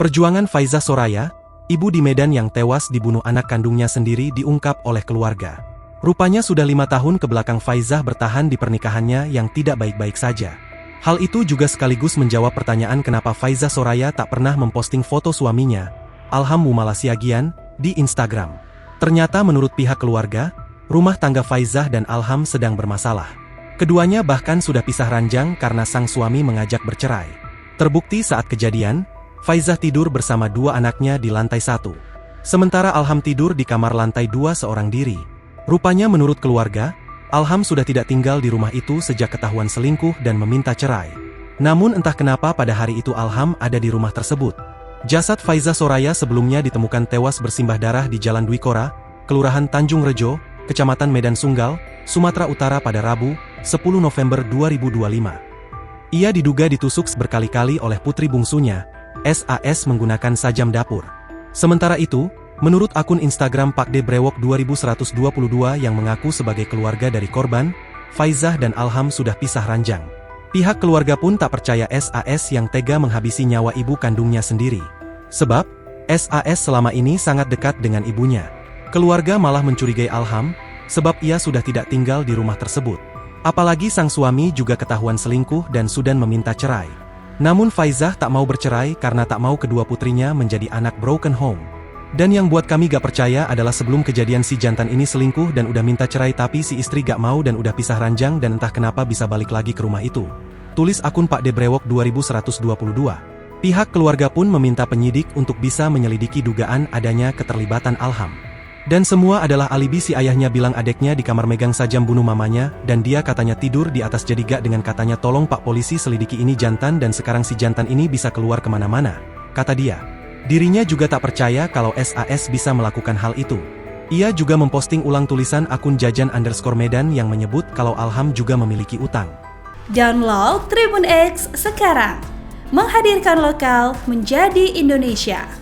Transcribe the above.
Perjuangan Faizah Soraya, ibu di Medan yang tewas dibunuh anak kandungnya sendiri diungkap oleh keluarga. Rupanya sudah 5 tahun kebelakang Faizah bertahan di pernikahannya yang tidak baik-baik saja. Hal itu juga sekaligus menjawab pertanyaan kenapa Faizah Soraya tak pernah memposting foto suaminya, Alham Mumalasiagian, di Instagram. Ternyata menurut pihak keluarga, rumah tangga Faizah dan Alham sedang bermasalah. Keduanya bahkan sudah pisah ranjang karena sang suami mengajak bercerai. Terbukti saat kejadian, Faizah tidur bersama 2 anaknya di lantai 1. Sementara Alham tidur di kamar lantai 2 seorang diri. Rupanya menurut keluarga, Alham sudah tidak tinggal di rumah itu sejak ketahuan selingkuh dan meminta cerai. Namun entah kenapa pada hari itu Alham ada di rumah tersebut. Jasad Faizah Soraya sebelumnya ditemukan tewas bersimbah darah di Jalan Dwi Kora, Kelurahan Tanjung Rejo, Kecamatan Medan Sunggal, Sumatera Utara pada Rabu, 10 November 2025. Ia diduga ditusuk berkali-kali oleh putri bungsunya, SAS menggunakan sajam dapur. Sementara itu, menurut akun Instagram Pak De Brewok 2122 yang mengaku sebagai keluarga dari korban, Faizah dan Alham sudah pisah ranjang. Pihak keluarga pun tak percaya SAS yang tega menghabisi nyawa ibu kandungnya sendiri. Sebab, SAS selama ini sangat dekat dengan ibunya. Keluarga malah mencurigai Alham, sebab ia sudah tidak tinggal di rumah tersebut. Apalagi sang suami juga ketahuan selingkuh dan sudah meminta cerai. Namun Faizah tak mau bercerai karena tak mau kedua putrinya menjadi anak broken home. Dan yang buat kami gak percaya adalah sebelum kejadian si jantan ini selingkuh dan udah minta cerai tapi si istri gak mau dan udah pisah ranjang dan entah kenapa bisa balik lagi ke rumah itu. Tulis akun Pak De Brewok 2122. Pihak keluarga pun meminta penyidik untuk bisa menyelidiki dugaan adanya keterlibatan Alham. Dan semua adalah alibi si ayahnya bilang adeknya di kamar megang sajam bunuh mamanya, dan dia katanya tidur di atas jadi gak dengan katanya tolong pak polisi selidiki ini jantan dan sekarang si jantan ini bisa keluar kemana-mana, kata dia. Dirinya juga tak percaya kalau SAS bisa melakukan hal itu. Ia juga memposting ulang tulisan akun jajan_medan yang menyebut kalau Alham juga memiliki utang. Download Tribun X sekarang, menghadirkan lokal menjadi Indonesia.